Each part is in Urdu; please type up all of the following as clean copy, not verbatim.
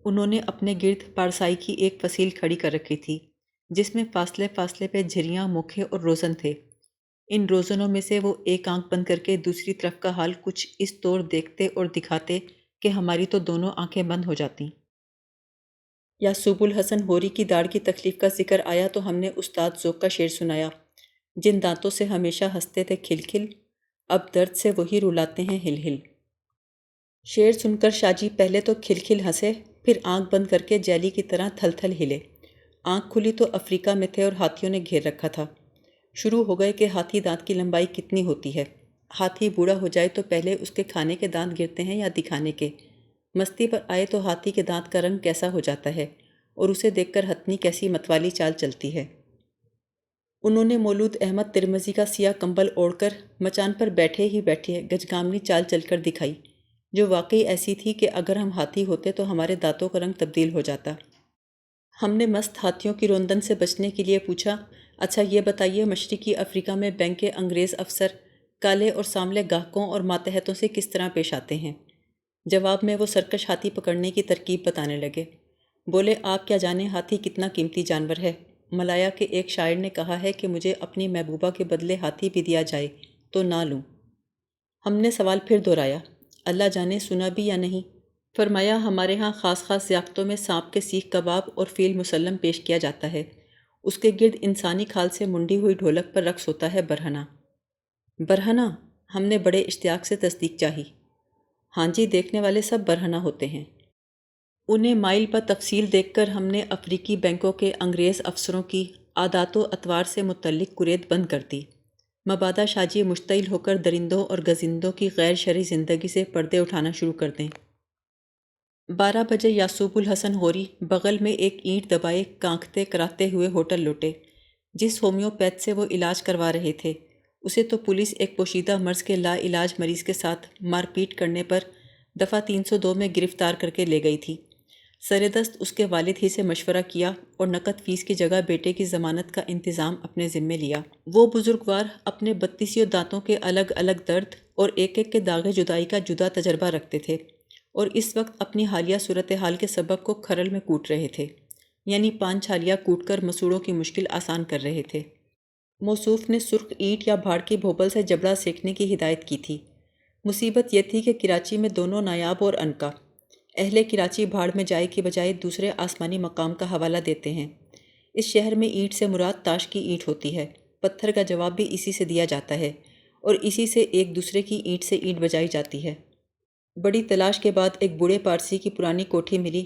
انہوں نے اپنے گرد پارسائی کی ایک فصیل کھڑی کر رکھی تھی جس میں فاصلے فاصلے پہ جھریاں، موکھے اور روزن تھے۔ ان روزنوں میں سے وہ ایک آنکھ بند کر کے دوسری طرف کا حال کچھ اس طور دیکھتے اور دکھاتے کہ ہماری تو دونوں آنکھیں بند ہو جاتیں۔ یعقوب الحسن ہوری کی داڑھ کی تکلیف کا ذکر آیا تو ہم نے استاد ذوق کا شعر سنایا: جن دانتوں سے ہمیشہ ہنستے تھے کھل کھل، اب درد سے وہی رلاتے ہیں ہل ہل۔ شعر سن کر شاہ جی پہلے تو کھل کھل ہنسے، پھر آنکھ بند کر کے جیلی کی طرح تھل تھل ہلے۔ آنکھ کھلی تو افریقہ میں تھے اور ہاتھیوں نے گھیر رکھا تھا۔ شروع ہو گئے کہ ہاتھی دانت کی لمبائی کتنی ہوتی ہے، ہاتھی بوڑھا ہو جائے تو پہلے اس کے کھانے کے دانت گرتے ہیں یا دکھانے کے، مستی پر آئے تو ہاتھی کے دانت کا رنگ کیسا ہو جاتا ہے اور اسے دیکھ کر ہتھنی کیسی متوالی چال چلتی ہے۔ انہوں نے مولود احمد ترمذی کا سیاہ کمبل اوڑھ کر مچان پر بیٹھے ہی بیٹھے گجگامنی چال چل کر دکھائی، جو واقعی ایسی تھی کہ اگر ہم ہاتھی ہوتے تو ہمارے دانتوں کا رنگ تبدیل ہو جاتا۔ ہم نے مست ہاتھیوں کی روندن سے بچنے کے لیے پوچھا: اچھا یہ بتائیے، مشرقی افریقہ میں بینک کے انگریز افسر کالے اور سانولے گاہکوں اور ماتحتوں سے کس طرح پیش آتے ہیں؟ جواب میں وہ سرکش ہاتھی پکڑنے کی ترکیب بتانے لگے۔ بولے: آپ کیا جانیں ہاتھی کتنا قیمتی جانور ہے۔ ملایا کے ایک شاعر نے کہا ہے کہ مجھے اپنی محبوبہ کے بدلے ہاتھی بھی دیا جائے تو نہ لوں۔ ہم نے سوال پھر دہرایا: اللہ جانے سنا بھی یا نہیں؟ فرمایا: ہمارے ہاں خاص خاص ضیافتوں میں سانپ کے سیخ کباب اور فیل مسلم پیش کیا جاتا ہے، اس کے گرد انسانی کھال سے منڈی ہوئی ڈھولک پر رقص ہوتا ہے برہنہ۔ برہنہ؟ ہم نے بڑے اشتیاق سے تصدیق چاہی۔ ہاں جی، دیکھنے والے سب برہنہ ہوتے ہیں۔ انہیں مائل بہ تفصیل دیکھ کر ہم نے افریقی بینکوں کے انگریز افسروں کی عادات و اطوار سے متعلق کریت بند کر دی، مبادا شاہ جی مشتعل ہو کر درندوں اور گزندوں کی غیر شرعی زندگی سے پردے اٹھانا شروع کر دیں۔ 12 بجے یعقوب الحسن ہوری بغل میں ایک اینٹ دبائے کانکتے کراتے ہوئے ہوٹل لوٹے۔ جس ہومیوپیتھ سے وہ علاج کروا رہے تھے اسے تو پولیس ایک پوشیدہ مرض کے لا علاج مریض کے ساتھ مار پیٹ کرنے پر دفعہ 302 میں گرفتار کر کے لے گئی تھی۔ سردست اس کے والد ہی سے مشورہ کیا اور نقد فیس کی جگہ بیٹے کی ضمانت کا انتظام اپنے ذمے لیا۔ وہ بزرگوار اپنے 32 دانتوں کے الگ الگ درد اور ایک ایک کے داغ جدائی کا جدا تجربہ رکھتے تھے اور اس وقت اپنی حالیہ صورتحال کے سبب کو کھرل میں کوٹ رہے تھے، یعنی 5 چھالیاں کوٹ کر مسوڑوں کی مشکل آسان کر رہے تھے۔ موصوف نے سرخ اینٹ یا بھاڑ کی بھوپل سے جبڑا سینکنے کی ہدایت کی تھی۔ مصیبت یہ تھی کہ کراچی میں دونوں نایاب اور عنقا۔ اہل کراچی بھاڑ میں جائے کی بجائے دوسرے آسمانی مقام کا حوالہ دیتے ہیں۔ اس شہر میں اینٹ سے مراد تاش کی اینٹ ہوتی ہے، پتھر کا جواب بھی اسی سے دیا جاتا ہے اور اسی سے ایک دوسرے کی اینٹ سے اینٹ بجائی جاتی ہے۔ بڑی تلاش کے بعد ایک بوڑھے پارسی کی پرانی کوٹھی ملی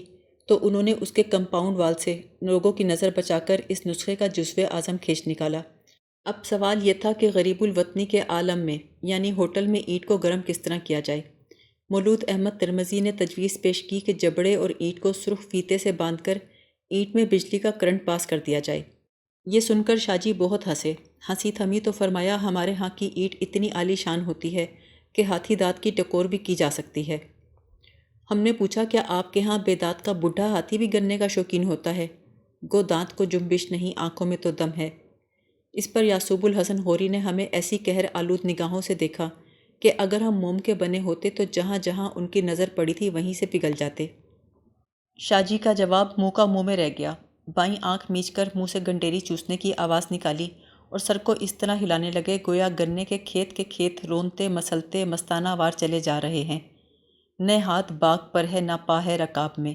تو انہوں نے اس کے کمپاؤنڈ وال سے لوگوں کی نظر بچا کر اس نسخے کا جزو اعظم کھینچ نکالا۔ اب سوال یہ تھا کہ غریب الوطنی کے عالم میں، یعنی ہوٹل میں اینٹ کو گرم کس طرح کیا جائے۔ مولود احمد ترمذی نے تجویز پیش کی کہ جبڑے اور اینٹ کو سرخ فیتے سے باندھ کر اینٹ میں بجلی کا کرنٹ پاس کر دیا جائے۔ یہ سن کر شاہ جی بہت ہنسے، ہنسی تھمی تو فرمایا: ہمارے ہاں کی اینٹ اتنی عالی شان ہوتی ہے کہ ہاتھی دانت کی ٹکور بھی کی جا سکتی ہے۔ ہم نے پوچھا: کیا آپ کے ہاں بے دانت کا بڈھا ہاتھی بھی گننے کا شوقین ہوتا ہے؟ گو دانت کو جنبش نہیں، آنکھوں میں تو دم ہے۔ اس پر یعقوب الحسن ہوری نے ہمیں ایسی قہر آلود نگاہوں سے دیکھا کہ اگر ہم موم کے بنے ہوتے تو جہاں جہاں ان کی نظر پڑی تھی وہیں سے پگھل جاتے۔ شاہ جی کا جواب منہ کا منہ میں رہ گیا۔ بائیں آنکھ میچ کر منہ سے گنڈیری چوسنے کی آواز نکالی اور سر کو اس طرح ہلانے لگے گویا گنے کے کھیت رونتے مسلتے مستانہ وار چلے جا رہے ہیں۔ نہ ہاتھ باغ پر ہے، نہ پا ہے رکاب میں،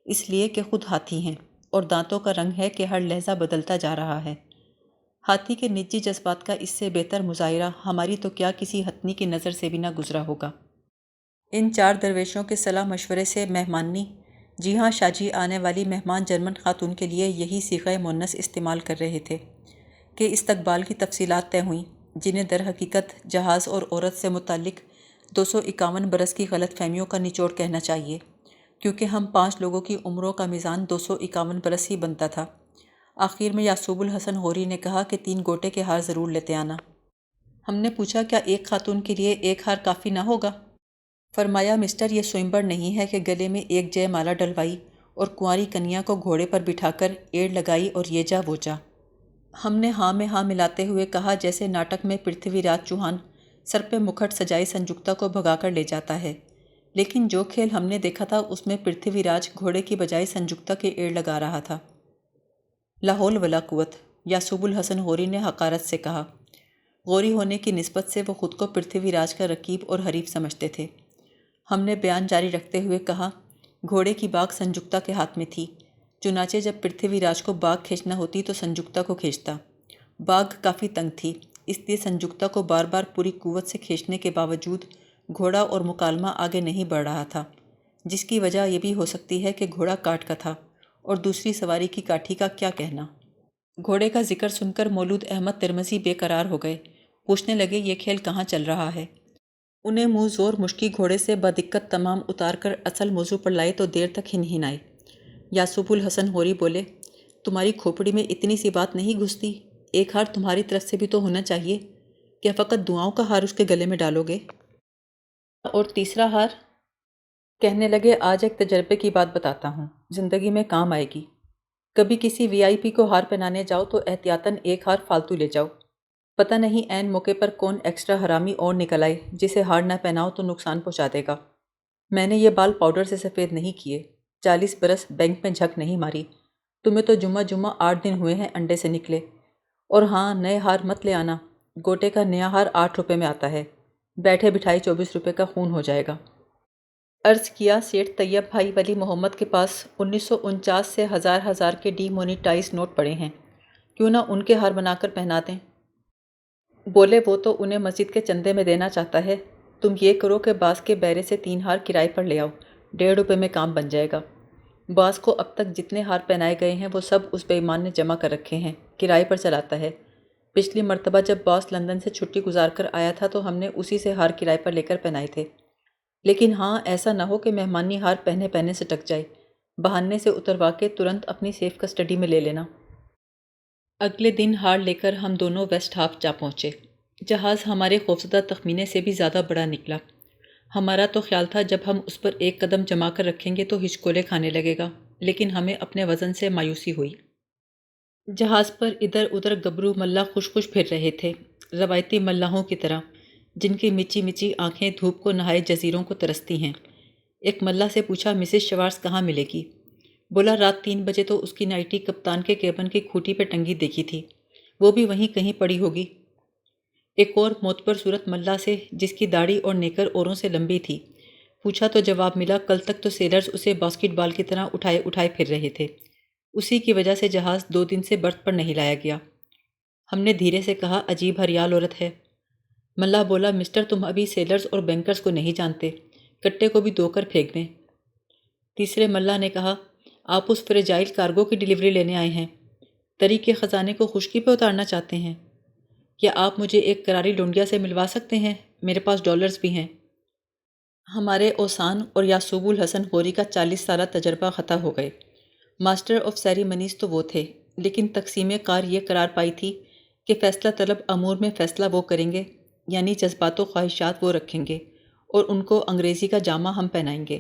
اس لیے کہ خود ہاتھی ہیں، اور دانتوں کا رنگ ہے کہ ہر لہجہ بدلتا جا رہا ہے۔ ہاتھی کے نجی جذبات کا اس سے بہتر مظاہرہ ہماری تو کیا کسی ہتھنی کی نظر سے بھی نہ گزرا ہوگا۔ ان 4 درویشوں کے صلاح مشورے سے مہمانی، جی ہاں شاہ جی آنے والی مہمان جرمن خاتون کے لیے یہی صیغہ مؤنث استعمال کر رہے تھے کہ استقبال کی تفصیلات طے ہوئیں، جنہیں در حقیقت جہاز اور عورت سے متعلق 251 برس کی غلط فہمیوں کا نچوڑ کہنا چاہیے، کیونکہ ہم 5 لوگوں کی عمروں کا میزان 251 برس ہی بنتا تھا۔ آخر میں یعقوب الحسن ہوری نے کہا کہ 3 گوٹے کے ہار ضرور لیتے آنا۔ ہم نے پوچھا: کیا ایک خاتون کے لیے ایک ہار کافی نہ ہوگا؟ فرمایا: مسٹر، یہ سوئمبر نہیں ہے کہ گلے میں ایک جے مالا ڈلوائی اور کنواری کنیا کو گھوڑے پر بٹھا کر ایڑ لگائی اور یہ جا وہ جا۔ ہم نے ہاں میں ہاں ملاتے ہوئے کہا جیسے ناٹک میں پرتھوی راج چوہان سر پہ مکھٹ سجائی سنجکتا کو بھگا کر لے جاتا ہے، لیکن جو کھیل ہم نے دیکھا تھا اس میں پرتھوی راج گھوڑے کی بجائے سنجکتا کے ایڑ لگا رہا تھا۔ لا حول ولا قوت، یعصوب الحسن غوری نے حقارت سے کہا۔ غوری ہونے کی نسبت سے وہ خود کو پرتھوی راج کا رقیب اور حریف سمجھتے تھے۔ ہم نے بیان جاری رکھتے ہوئے کہا، گھوڑے کی باگ سنجکتا کے ہاتھ میں تھی، چنانچہ جب پرتھوی راج کو باگ کھینچنا ہوتی تو سنجکتا کو کھینچتا۔ باگ کافی تنگ تھی، اس لیے سنجکتا کو بار بار پوری قوت سے کھینچنے کے باوجود گھوڑا اور مکالمہ آگے نہیں بڑھ رہا تھا، جس کی وجہ یہ بھی ہو سکتی ہے کہ گھوڑا کاٹ کا تھا، اور دوسری سواری کی کاٹھی کا کیا کہنا۔ گھوڑے کا ذکر سن کر مولود احمد ترمذی بے قرار ہو گئے، پوچھنے لگے یہ کھیل کہاں چل رہا ہے؟ انہیں منہ زور مشکی گھوڑے سے بدقت تمام اتار کر اصل موضوع پر لائے تو دیر تک ہن آئے۔ یعصوب الحسن غوری بولے، تمہاری کھوپڑی میں اتنی سی بات نہیں گھستی؟ ایک ہار تمہاری طرف سے بھی تو ہونا چاہیے، کیا فقط دعاؤں کا ہار اس کے گلے میں ڈالو گے؟ اور تیسرا ہار؟ کہنے لگے، آج ایک تجربے کی بات بتاتا ہوں، زندگی میں کام آئے گی۔ کبھی کسی وی آئی پی کو ہار پہنانے جاؤ تو احتیاطاً ایک ہار فالتو لے جاؤ، پتہ نہیں عین موقع پر کون ایکسٹرا حرامی اور نکل آئے جسے ہار نہ پہناؤ تو نقصان پہنچا دے گا۔ میں نے یہ بال پاؤڈر سے سفید نہیں کیے، 40 برس بینک میں جھک نہیں ماری، تمہیں تو جمعہ 8 دن ہوئے ہیں انڈے سے نکلے۔ اور ہاں، نئے ہار مت لے آنا، گوٹے کا نیا ہار 8 روپے میں آتا ہے، بیٹھے بٹھائی 24 روپے کا خون ہو جائے گا۔ عرض کیا، سیٹھ طیب بھائی ولی محمد کے پاس 1949 سے ہزار کے ڈی مونیٹائز نوٹ پڑے ہیں، کیوں نہ ان کے ہار بنا کر پہنا دیں؟ بولے، وہ تو انہیں مسجد کے چندے میں دینا چاہتا ہے، تم یہ کرو کہ باز کے بیرے سے 3 ہار کرائے پر لے آؤ، 1.5 روپے میں کام بن جائے گا۔ باز کو اب تک جتنے ہار پہنائے گئے ہیں وہ سب اس بے ایمان نے جمع کر رکھے ہیں، کرائے پر چلاتا ہے۔ پچھلی مرتبہ جب باز لندن سے چھٹی گزار کر آیا تھا تو ہم نے اسی سے ہار کرائے پر لے کر پہنائے تھے۔ لیکن ہاں، ایسا نہ ہو کہ مہمانی ہار پہنے پہنے سے ٹک جائے، بہانے سے اتروا کے ترنت اپنی سیف کسٹڈی میں لے لینا۔ اگلے دن ہار لے کر ہم دونوں ویسٹ ہاف جا پہنچے۔ جہاز ہمارے خوفزدہ تخمینے سے بھی زیادہ بڑا نکلا۔ ہمارا تو خیال تھا جب ہم اس پر ایک قدم جما کر رکھیں گے تو ہچکولے کھانے لگے گا، لیکن ہمیں اپنے وزن سے مایوسی ہوئی۔ جہاز پر ادھر ادھر گبرو ملاح خوش خوش پھر رہے تھے، روایتی ملاحوں کی طرح، جن کی مچی مچی آنکھیں دھوپ کو نہائے جزیروں کو ترستی ہیں۔ ایک ملاح سے پوچھا، مسز شوارز کہاں ملے گی؟ بولا، رات 3 بجے تو اس کی نائٹی کپتان کے کیبن کی کھوٹی پہ ٹنگی دیکھی تھی، وہ بھی وہیں کہیں پڑی ہوگی۔ ایک اور معتبر صورت ملاح سے، جس کی داڑھی اور نیکر اوروں سے لمبی تھی، پوچھا تو جواب ملا، کل تک تو سیلرز اسے باسکٹ بال کی طرح اٹھائے اٹھائے پھر رہے تھے، اسی کی وجہ سے جہاز 2 دن سے برت پر نہیں لایا گیا۔ ہم نے دھیرے سے کہا، عجیب ہریال عورت ہے۔ ملاح بولا، مسٹر، تم ابھی سیلرز اور بینکرز کو نہیں جانتے، کٹے کو بھی دھو کر پھینک دیں۔ تیسرے ملاح نے کہا، آپ اس فریجائل کارگو کی ڈیلیوری لینے آئے ہیں، تری کے خزانے کو خشکی پہ اتارنا چاہتے ہیں؟ کیا آپ مجھے ایک کراری لونڈیا سے ملوا سکتے ہیں؟ میرے پاس ڈالرز بھی ہیں۔ ہمارے اوسان اور یعصوب الحسن غوری کا 40 سالہ تجربہ خطا ہو گئے۔ ماسٹر آف سیریمنیز تو وہ تھے، لیکن تقسیم کار یہ قرار پائی تھی کہ فیصلہ طلب امور میں فیصلہ وہ کریں گے، یعنی جذبات و خواہشات وہ رکھیں گے، اور ان کو انگریزی کا جامہ ہم پہنائیں گے،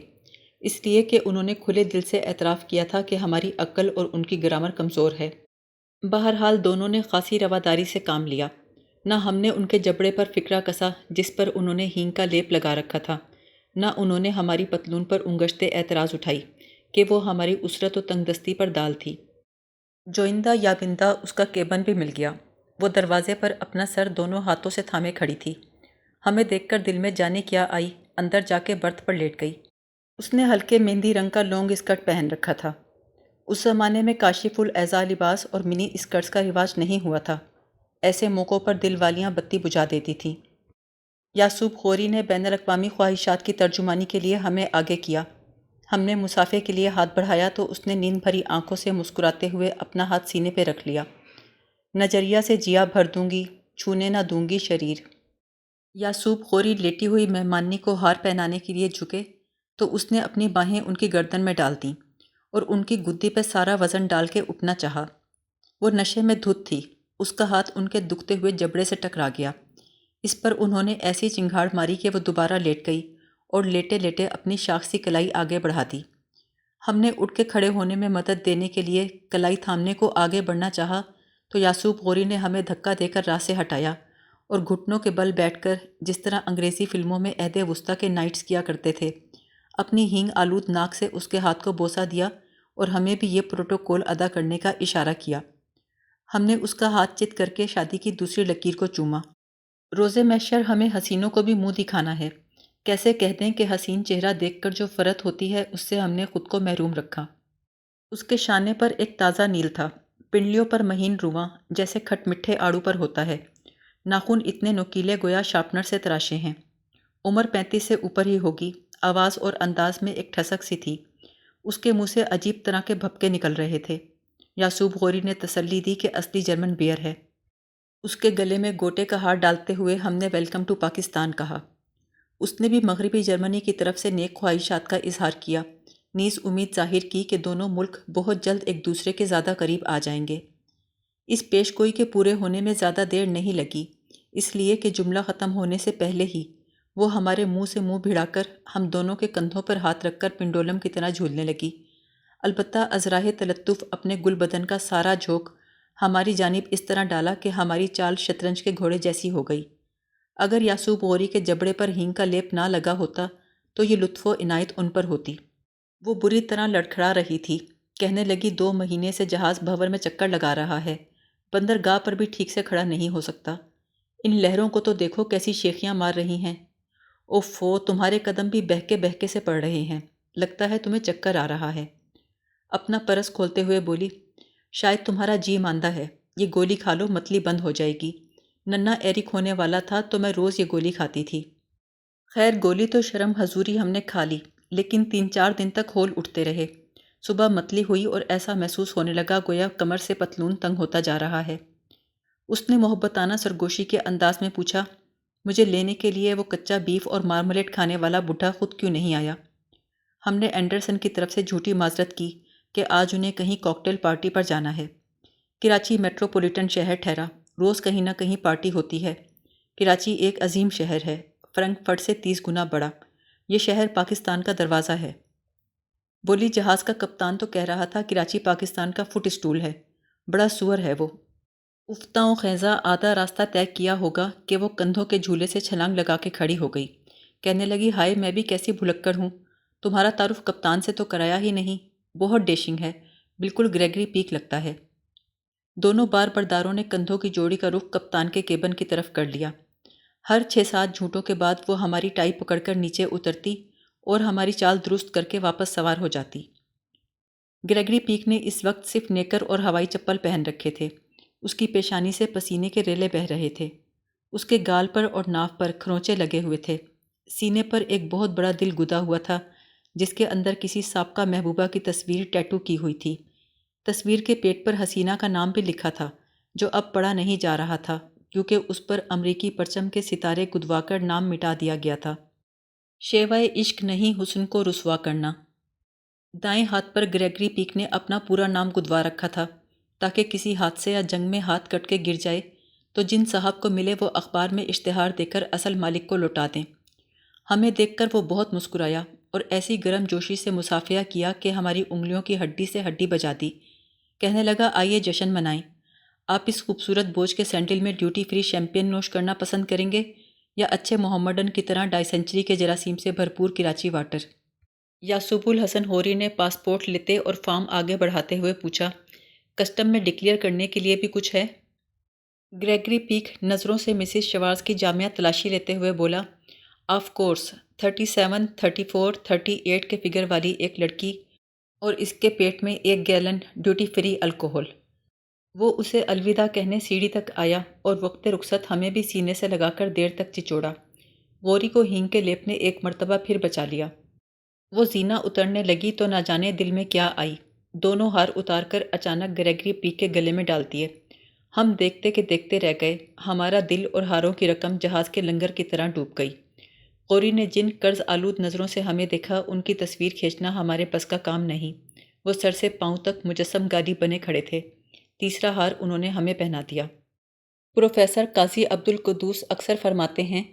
اس لیے کہ انہوں نے کھلے دل سے اعتراف کیا تھا کہ ہماری عقل اور ان کی گرامر کمزور ہے۔ بہرحال دونوں نے خاصی رواداری سے کام لیا، نہ ہم نے ان کے جبڑے پر فکرہ کسا جس پر انہوں نے ہینگ کا لیپ لگا رکھا تھا، نہ انہوں نے ہماری پتلون پر انگشتے اعتراض اٹھائی کہ وہ ہماری اسرت و تنگ دستی پر دال تھی۔ جوئندہ یابندہ اس کا کیبن بھی مل گیا، وہ دروازے پر اپنا سر دونوں ہاتھوں سے تھامے کھڑی تھی۔ ہمیں دیکھ کر دل میں جانے کیا آئی، اندر جا کے برتھ پر لیٹ گئی۔ اس نے ہلکے مہندی رنگ کا لانگ اسکرٹ پہن رکھا تھا۔ اس زمانے میں کاشف الاعضاء لباس اور منی اسکرٹس کا رواج نہیں ہوا تھا، ایسے موقعوں پر دل والیاں بتی بجھا دیتی تھیں۔ یعصوب غوری نے بین الاقوامی خواہشات کی ترجمانی کے لیے ہمیں آگے کیا۔ ہم نے مسافے کے لیے ہاتھ بڑھایا تو اس نے نیند بھری آنکھوں سے مسکراتے ہوئے اپنا ہاتھ سینے پہ رکھ لیا۔ نظریہ سے جیا بھر دوں گی، چھونے نہ دوں گی شریر۔ یعصوب غوری لیٹی ہوئی مہمانی کو ہار پہنانے کے لیے جھکے تو اس نے اپنی باہیں ان کی گردن میں ڈال دیں اور ان کی گدی پہ سارا وزن ڈال کے اٹھنا چاہا۔ وہ نشے میں دھت تھی، اس کا ہاتھ ان کے دکھتے ہوئے جبڑے سے ٹکرا گیا۔ اس پر انہوں نے ایسی چنگھاڑ ماری کہ وہ دوبارہ لیٹ گئی اور لیٹے لیٹے اپنی شاخسی کلائی آگے بڑھا دی۔ ہم نے اٹھ کے کھڑے ہونے میں مدد دینے کے لیے کلائی تھامنے کو آگے بڑھنا چاہا تو یعصوب غوری نے ہمیں دھکا دے کر راہ سے ہٹایا اور گھٹنوں کے بل بیٹھ کر، جس طرح انگریزی فلموں میں عہد وسطیٰ کے نائٹس کیا کرتے تھے، اپنی ہینگ آلود ناک سے اس کے ہاتھ کو بوسہ دیا اور ہمیں بھی یہ پروٹوکول ادا کرنے کا اشارہ کیا۔ ہم نے اس کا ہاتھ چت کر کے شادی کی دوسری لکیر کو چوما۔ روزے محشر ہمیں حسینوں کو بھی منہ دکھانا ہے، کیسے کہہ دیں کہ حسین چہرہ دیکھ کر جو فرت ہوتی ہے اس سے ہم نے خود کو محروم رکھا۔ اس کے شانے پر ایک تازہ نیل تھا، پنڈلیوں پر مہین رواں جیسے کھٹ مٹھے آڑو پر ہوتا ہے، ناخن اتنے نوکیلے گویا شارپنر سے تراشے ہیں۔ عمر 35 سے اوپر ہی ہوگی، آواز اور انداز میں ایک ٹھسک سی تھی۔ اس کے منہ سے عجیب طرح کے بھپکے نکل رہے تھے۔ یعصوب غوری نے تسلی دی کہ اصلی جرمن بیئر ہے۔ اس کے گلے میں گوٹے کا ہار ڈالتے ہوئے ہم نے ویلکم ٹو پاکستان کہا۔ اس نے بھی مغربی جرمنی کی طرف سے نیک خواہشات کا اظہار کیا، نیز امید ظاہر کی کہ دونوں ملک بہت جلد ایک دوسرے کے زیادہ قریب آ جائیں گے۔ اس پیش گوئی کے پورے ہونے میں زیادہ دیر نہیں لگی، اس لیے کہ جملہ ختم ہونے سے پہلے ہی وہ ہمارے منہ سے منہ بھڑا کر ہم دونوں کے کندھوں پر ہاتھ رکھ کر پنڈولم کی طرح جھولنے لگی، البتہ ازراہ تلطف اپنے گل بدن کا سارا جھونک ہماری جانب اس طرح ڈالا کہ ہماری چال شطرنج کے گھوڑے جیسی ہو گئی۔ اگر یعصوب غوری کے جبڑے پر ہینگ کا لیپ نہ لگا ہوتا تو یہ لطف و عنایت ان پر ہوتی۔ وہ بری طرح لڑکھڑا رہی تھی، کہنے لگی 2 مہینے سے جہاز بھنور میں چکر لگا رہا ہے، بندرگاہ پر بھی ٹھیک سے کھڑا نہیں ہو سکتا۔ ان لہروں کو تو دیکھو کیسی شیخیاں مار رہی ہیں۔ اوفو، تمہارے قدم بھی بہکے سے پڑ رہے ہیں، لگتا ہے تمہیں چکر آ رہا ہے۔ اپنا پرس کھولتے ہوئے بولی، شاید تمہارا جی ماندہ ہے، یہ گولی کھا لو، متلی بند ہو جائے گی۔ ننا ایرک ہونے والا تھا تو میں روز یہ گولی کھاتی تھی۔ خیر گولی تو شرم حضوری ہم نے کھا لی، لیکن 3-4 دن تک ہول اٹھتے رہے۔ صبح متلی ہوئی اور ایسا محسوس ہونے لگا گویا کمر سے پتلون تنگ ہوتا جا رہا ہے۔ اس نے محبتانہ سرگوشی کے انداز میں پوچھا، مجھے لینے کے لیے وہ کچا بیف اور مارملیٹ کھانے والا بڈھا خود کیوں نہیں آیا؟ ہم نے اینڈرسن کی طرف سے جھوٹی معذرت کی کہ آج انہیں کہیں کاکٹیل پارٹی پر جانا ہے۔ کراچی میٹروپولیٹن شہر ٹھہرا، روز کہیں نہ کہیں پارٹی ہوتی ہے۔ کراچی ایک عظیم شہر ہے، فرنکفرٹ سے 30 گنا بڑا۔ یہ شہر پاکستان کا دروازہ ہے۔ بولی، جہاز کا کپتان تو کہہ رہا تھا کراچی پاکستان کا فٹ اسٹول ہے، بڑا سور ہے وہ۔ افتاؤں خیزہ آدھا راستہ طے کیا ہوگا کہ وہ کندھوں کے جھولے سے چھلانگ لگا کے کھڑی ہو گئی، کہنے لگی، ہائے میں بھی کیسی بھلکڑ ہوں، تمہارا تعارف کپتان سے تو کرایا ہی نہیں، بہت ڈیشنگ ہے، بالکل گریگری پیک لگتا ہے۔ دونوں بار برداروں نے کندھوں کی جوڑی کا رخ کپتان کے کیبن کی طرف کر لیا۔ ہر 6-7 جھوٹوں کے بعد وہ ہماری ٹائی پکڑ کر نیچے اترتی اور ہماری چال درست کر کے واپس سوار ہو جاتی۔ گریگری پیک نے اس وقت صرف نیکر اور ہوائی چپل پہن رکھے تھے، اس کی پیشانی سے پسینے کے ریلے بہہ رہے تھے، اس کے گال پر اور ناف پر کھروچے لگے ہوئے تھے، سینے پر ایک بہت بڑا دل گدا ہوا تھا جس کے اندر کسی سابقہ محبوبہ کی تصویر ٹیٹو کی ہوئی تھی۔ تصویر کے پیٹ پر حسینہ کا نام بھی لکھا تھا، جو اب پڑھا نہیں جا رہا تھا کیونکہ اس پر امریکی پرچم کے ستارے گدوا کر نام مٹا دیا گیا تھا۔ شیوائے عشق نہیں حسن کو رسوا کرنا۔ دائیں ہاتھ پر گریگری پیک نے اپنا پورا نام گدوا رکھا تھا تاکہ کسی حادثے یا جنگ میں ہاتھ کٹ کے گر جائے تو جن صاحب کو ملے وہ اخبار میں اشتہار دے کر اصل مالک کو لوٹا دیں۔ ہمیں دیکھ کر وہ بہت مسکرایا اور ایسی گرم جوشی سے مصافحہ کیا کہ ہماری انگلیوں کی ہڈی سے ہڈی بجا دی۔ کہنے لگا، آئیے جشن منائیں۔ آپ اس خوبصورت بوجھ کے سینڈل میں ڈیوٹی فری شیمپین نوش کرنا پسند کریں گے یا اچھے محمڈن کی طرح ڈائی سینچری کے جراثیم سے بھرپور کراچی واٹر؟ یعصوب الحسن ہوری نے پاسپورٹ لیتے اور فارم آگے بڑھاتے ہوئے پوچھا، کسٹم میں ڈکلیئر کرنے کے لیے بھی کچھ ہے؟ گریگری پیک نظروں سے مسز شوارز کی جامعہ تلاشی لیتے ہوئے بولا، آف کورس، 37، 34، 38 کے فگر والی ایک لڑکی اور اس کے پیٹ میں 1 گیلن ڈیوٹی فری الکوہل۔ وہ اسے الوداع کہنے سیڑھی تک آیا اور وقت رخصت ہمیں بھی سینے سے لگا کر دیر تک چچوڑا۔ غوری کو ہینگ کے لیپ نے ایک مرتبہ پھر بچا لیا۔ وہ زینہ اترنے لگی تو نہ جانے دل میں کیا آئی، دونوں ہار اتار کر اچانک گریگری پیک کے گلے میں ڈال دیے۔ ہم دیکھتے کہ دیکھتے رہ گئے، ہمارا دل اور ہاروں کی رقم جہاز کے لنگر کی طرح ڈوب گئی۔ غوری نے جن قرض آلود نظروں سے ہمیں دیکھا ان کی تصویر کھینچنا ہمارے بس کا کام نہیں۔ وہ سر سے پاؤں تک مجسم گادی بنے کھڑے تھے۔ تیسرا ہار انہوں نے ہمیں پہنا دیا۔ پروفیسر قاضی عبدالقدوس اکثر فرماتے ہیں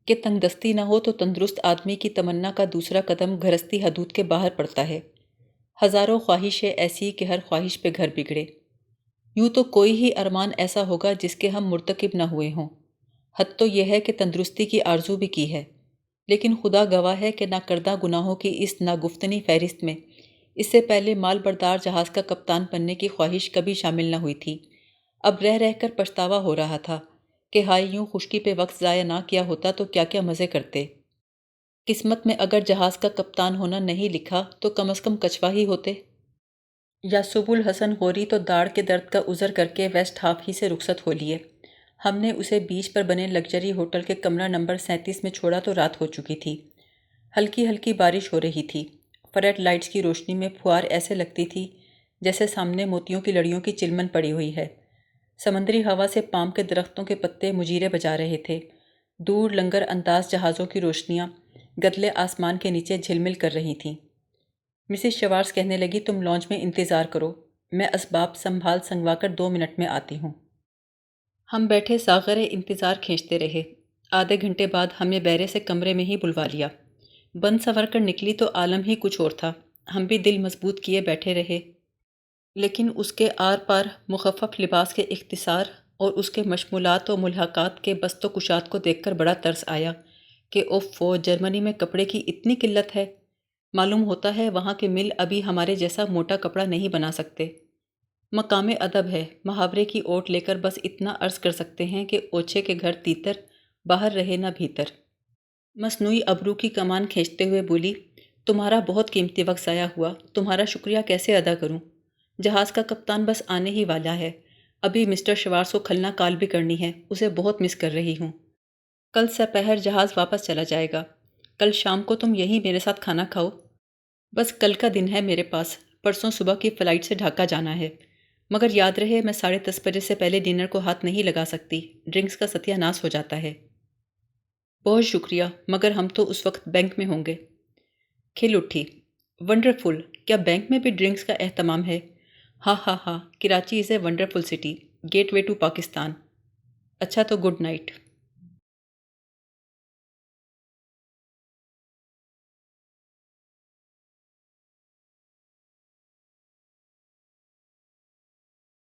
کہ تنگ دستی نہ ہو تو تندرست آدمی کی تمنا کا دوسرا قدم گھرستی حدود کے باہر پڑتا ہے۔ ہزاروں خواہشیں ایسی کہ ہر خواہش پہ گھر بگڑے۔ یوں تو کوئی ہی ارمان ایسا ہوگا جس کے ہم مرتکب نہ ہوئے ہوں۔ حد تو یہ ہے کہ تندرستی کی آرزو بھی کی ہے، لیکن خدا گواہ ہے کہ ناکردہ گناہوں کی اس ناگفتنی فہرست میں اس سے پہلے مال بردار جہاز کا کپتان بننے کی خواہش کبھی شامل نہ ہوئی تھی۔ اب رہ رہ کر پچھتاوا ہو رہا تھا کہ ہائے یوں خشکی پہ وقت ضائع نہ کیا ہوتا تو کیا کیا مزے کرتے۔ قسمت میں اگر جہاز کا کپتان ہونا نہیں لکھا تو کم از کم کچھوا ہی ہوتے، یا سب الحسن غوری تو داڑھ کے درد کا عذر کر کے ویسٹ ہاف ہی سے رخصت ہو لیے۔ ہم نے اسے بیچ پر بنے لگژری ہوٹل کے کمرہ نمبر 37 میں چھوڑا تو رات ہو چکی تھی۔ ہلکی ہلکی بارش ہو رہی تھی۔ فلڈ لائٹس کی روشنی میں پھوار ایسے لگتی تھی جیسے سامنے موتیوں کی لڑیوں کی چلمن پڑی ہوئی ہے۔ سمندری ہوا سے پام کے درختوں کے پتے مجیرے بجا رہے تھے۔ دور لنگر انداز جہازوں کی روشنیاں گدلے آسمان کے نیچے جھلمل کر رہی تھیں۔ مسز شوارز کہنے لگی تم لانچ میں انتظار کرو، میں اسباب سنبھال سنگوا کر 2 منٹ میں آتی ہوں۔ ہم بیٹھے ساغر انتظار کھینچتے رہے۔ آدھے گھنٹے بعد ہمیں بیرے سے کمرے میں ہی بلوا لیا۔ بند سنور کر نکلی تو عالم ہی کچھ اور تھا۔ ہم بھی دل مضبوط کیے بیٹھے رہے، لیکن اس کے آر پار مخفف لباس کے اختصار اور اس کے مشمولات و ملحقات کے بست و کشاد کو دیکھ کر بڑا ترس آیا کہ اوفو، جرمنی میں کپڑے کی اتنی قلت ہے۔ معلوم ہوتا ہے وہاں کے مل ابھی ہمارے جیسا موٹا کپڑا نہیں بنا سکتے۔ مقام ادب ہے، محاورے کی اوٹ لے کر بس اتنا عرض کر سکتے ہیں کہ اوچھے کے گھر تیتر، باہر رہے نہ بھیتر۔ مصنوعی ابرو کی کمان کھینچتے ہوئے بولی، تمہارا بہت قیمتی وقت ضائع ہوا، تمہارا شکریہ کیسے ادا کروں؟ جہاز کا کپتان بس آنے ہی والا ہے، ابھی مسٹر شوارز کو کھلنا کال بھی کرنی ہے، اسے بہت مس کر رہی ہوں۔ کل سپہر جہاز واپس چلا جائے گا، کل شام کو تم یہیں میرے ساتھ کھانا کھاؤ۔ بس کل کا دن ہے میرے پاس، پرسوں صبح کی فلائٹ سے ڈھاکہ جانا ہے، مگر یاد رہے میں 10:30 بجے سے پہلے ڈنر کو ہاتھ نہیں لگا سکتی، ڈرنکس کا ستیہ ناس ہو جاتا ہے۔ بہت شکریہ، مگر ہم تو اس وقت بینک میں ہوں گے۔ کھل اٹھی، ونڈرفل، کیا بینک میں بھی ڈرنکس کا اہتمام ہے؟ ہاں ہاں ہاں، Karachi is a wonderful city, gateway to Pakistan. اچھا تو گڈ نائٹ۔